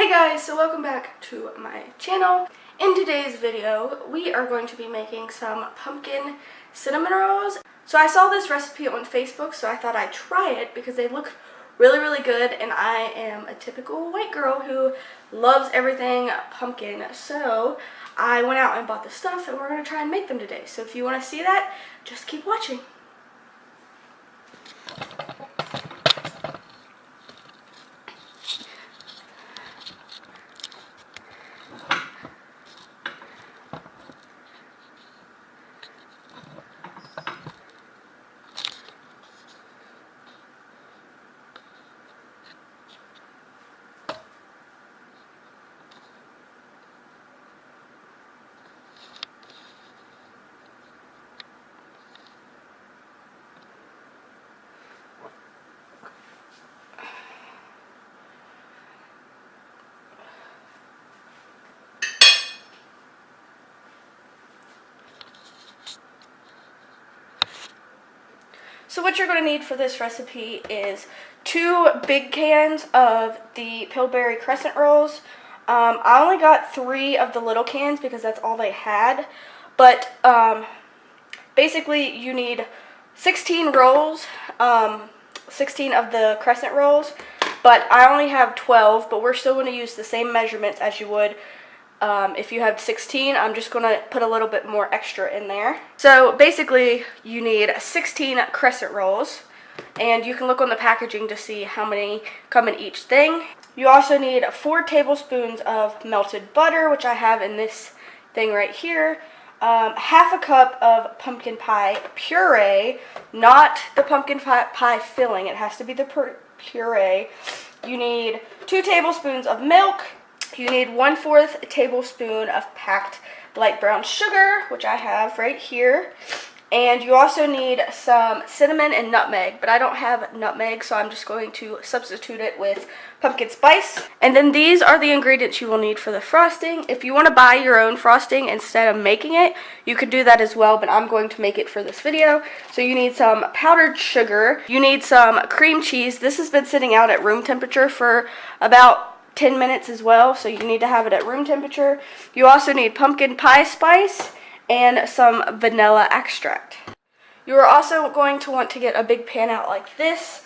Hey guys, so welcome back to my channel. In today's video, we are going to be making some pumpkin cinnamon rolls. So I saw this recipe on Facebook, so I thought I'd try it because they look really good, and I am a typical white girl who loves everything pumpkin. So I went out and bought the stuff, and we're going to try and make them today. So if you want to see that, just keep watching. So what you're going to need for this recipe is 2 big cans of the Pillsbury Crescent Rolls. I only got 3 of the little cans because that's all they had. But basically you need 16 rolls, 16 of the Crescent Rolls. But I only have 12, but we're still going to use the same measurements as you would if you had 16. I'm just going to put a little bit more extra in there. So basically you need 16 crescent rolls, and you can look on the packaging to see how many come in each thing. You also need 4 tablespoons of melted butter, which I have in this thing right here. Half a cup of pumpkin pie puree, not the pumpkin pie filling. It has to be the puree. You need 2 tablespoons of milk. You need 1/4 tablespoon of packed light brown sugar, which I have right here. And you also need some cinnamon and nutmeg, but I don't have nutmeg, so I'm just going to substitute it with pumpkin spice. And then these are the ingredients you will need for the frosting. If you want to buy your own frosting instead of making it, you could do that as well, but I'm going to make it for this video. So you need some powdered sugar. You need some cream cheese. This has been sitting out at room temperature for about 10 minutes as well, so you need to have it at room temperature. You also need pumpkin pie spice and some vanilla extract. You are also going to want to get a big pan out like this.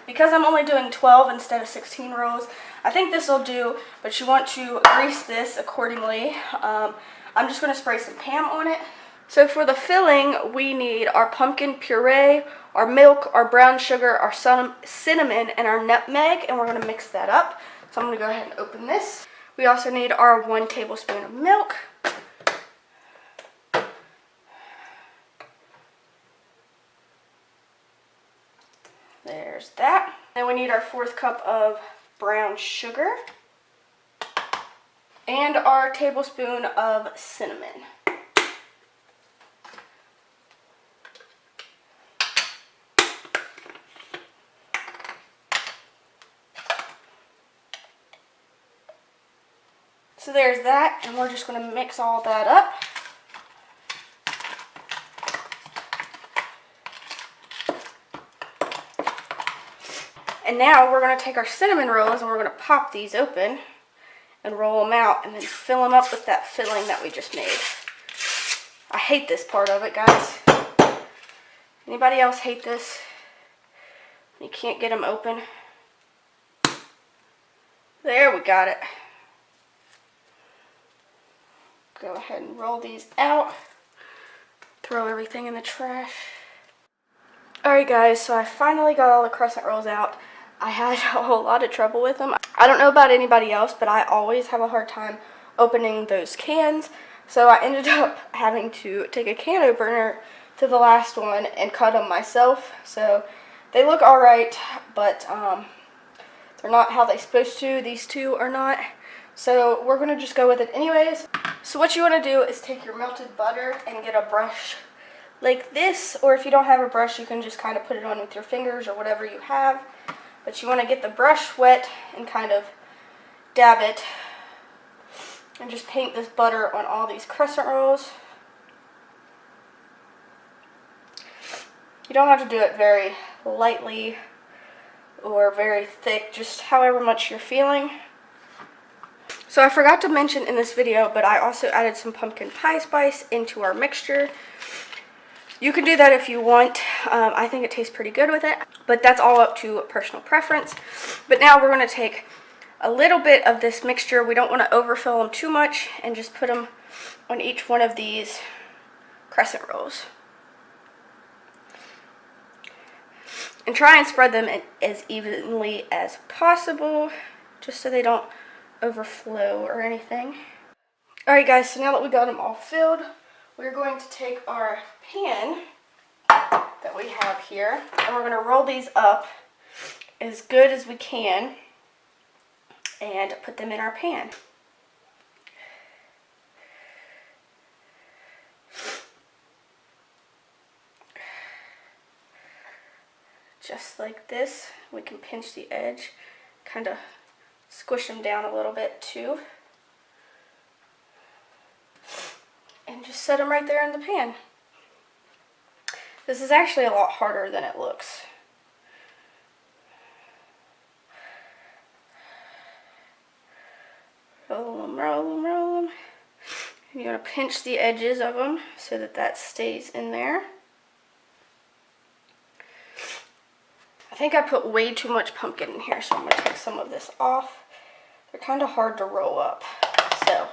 Because I'm only doing 12 instead of 16 rolls, I think this will do, but you want to grease this accordingly. I'm just going to spray some Pam on it. So for the filling, we need our pumpkin puree, our milk, our brown sugar, our cinnamon, and our nutmeg, and we're going to mix that up. So I'm going to go ahead and open this. We also need our 1 tablespoon of milk. There's that. Then we need our 4th cup of brown sugar and our tablespoon of cinnamon. So there's that, and we're just going to mix all that up. And now we're going to take our cinnamon rolls and we're going to pop these open and roll them out and then fill them up with that filling that we just made. I hate this part of it, guys. Anybody else hate this? You can't get them open. There, we got it. Go ahead and roll these out. Throw everything in the trash. Alright guys, so I finally got all the crescent rolls out. I had a whole lot of trouble with them. I don't know about anybody else, but I always have a hard time opening those cans. So I ended up having to take a can opener to the last one and cut them myself. So they look alright, but they're not how they're supposed to. These 2 are not. So we're going to just go with it anyways. So what you want to do is take your melted butter and get a brush like this, or if you don't have a brush, you can just kind of put it on with your fingers or whatever you have. But you want to get the brush wet and kind of dab it and just paint this butter on all these crescent rolls. You don't have to do it very lightly or very thick, just however much you're feeling. So I forgot to mention in this video, but I also added some pumpkin pie spice into our mixture. You can do that if you want. I think it tastes pretty good with it, but that's all up to personal preference. But now we're going to take a little bit of this mixture. We don't want to overfill them too much, and just put them on each one of these crescent rolls. And try and spread them as evenly as possible, just so they don't overflow or anything. Alright guys, so now that we got them all filled, we're going to take our pan that we have here, and we're going to roll these up as good as we can and put them in our pan. Just like this. We can pinch the edge, kind of squish them down a little bit too, and just set them right there in the pan. This is actually a lot harder than it looks. Roll them, roll them, roll them. And you're going to pinch the edges of them so that that stays in there. I think I put way too much pumpkin in here, so I'm going to take some of this off. They're kind of hard to roll up, so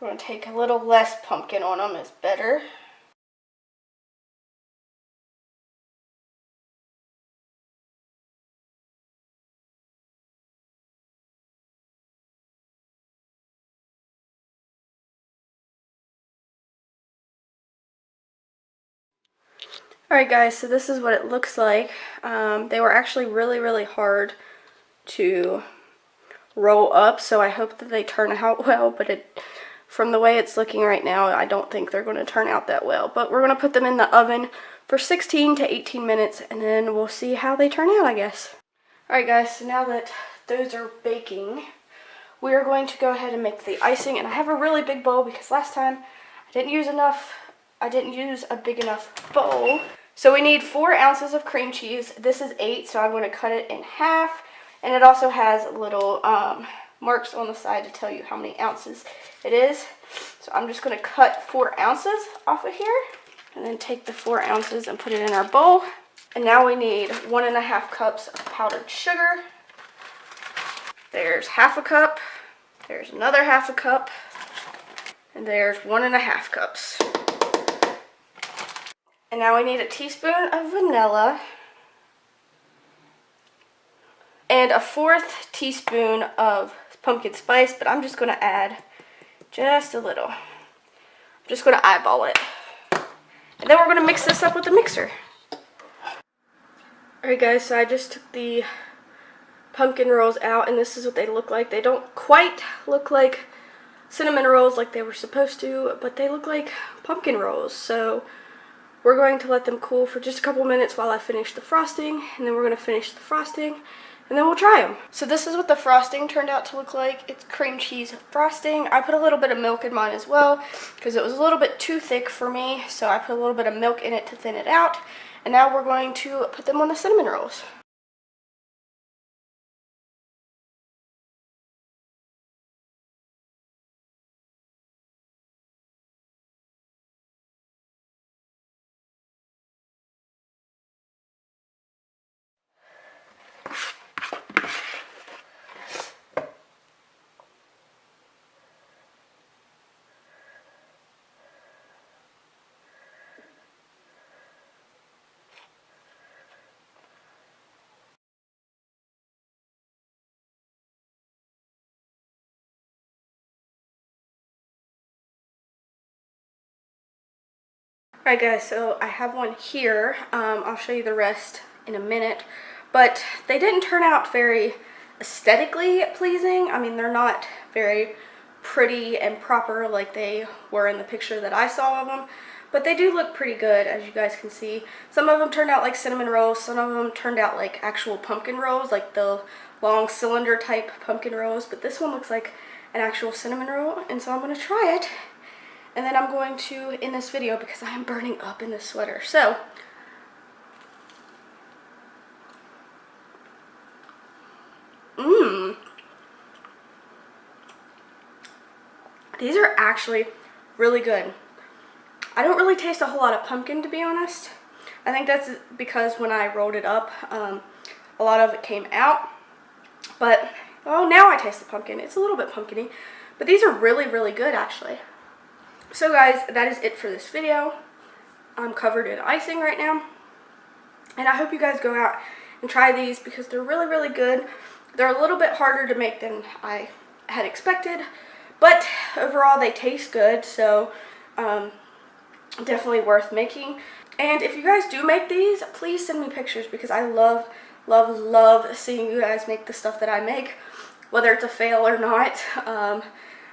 we're going to take a little less pumpkin on them is better. Alright guys, so this is what it looks like. They were actually really hard to roll up, so I hope that they turn out well, but from the way it's looking right now, I don't think they're going to turn out that well. But we're going to put them in the oven for 16 to 18 minutes, and then we'll see how they turn out, I guess. Alright guys, so now that those are baking, we are going to go ahead and make the icing, and I have a really big bowl because last time I didn't use a big enough bowl. So we need 4 ounces of cream cheese. This is 8, so I'm going to cut it in half. And it also has little marks on the side to tell you how many ounces it is. So I'm just going to cut 4 ounces off of here. And then take the 4 ounces and put it in our bowl. And now we need 1.5 cups of powdered sugar. There's half a cup. There's another half a cup. And there's 1.5 cups. And now we need a teaspoon of vanilla and a 1/4 teaspoon of pumpkin spice, but I'm just going to add just a little. I'm just going to eyeball it. And then we're going to mix this up with the mixer. Alright guys, so I just took the pumpkin rolls out, and this is what they look like. They don't quite look like cinnamon rolls like they were supposed to, but they look like pumpkin rolls. So we're going to let them cool for just a couple minutes while I finish the frosting, and then we're going to finish the frosting, and then we'll try them. So this is what the frosting turned out to look like. It's cream cheese frosting. I put a little bit of milk in mine as well because it was a little bit too thick for me, so I put a little bit of milk in it to thin it out. And now we're going to put them on the cinnamon rolls. Alright guys, so I have one here. I'll show you the rest in a minute. But they didn't turn out very aesthetically pleasing. I mean, they're not very pretty and proper like they were in the picture that I saw of them. But they do look pretty good, as you guys can see. Some of them turned out like cinnamon rolls. Some of them turned out like actual pumpkin rolls, like the long cylinder type pumpkin rolls. But this one looks like an actual cinnamon roll. And so I'm going to try it. And then I'm going to end this video because I am burning up in this sweater. So, These are actually really good. I don't really taste a whole lot of pumpkin, to be honest. I think that's because when I rolled it up, a lot of it came out. But, oh, now I taste the pumpkin. It's a little bit pumpkin-y. But these are really, really good, actually. So, guys, that is it for this video. I'm covered in icing right now. And I hope you guys go out and try these because they're really, really good. They're a little bit harder to make than I had expected. But overall, they taste good. So, definitely worth making. And if you guys do make these, please send me pictures because I love, love, love seeing you guys make the stuff that I make. Whether it's a fail or not,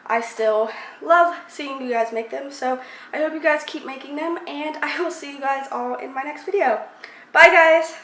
I still love seeing you guys make them. So I hope you guys keep making them, and I will see you guys all in my next video. Bye, guys!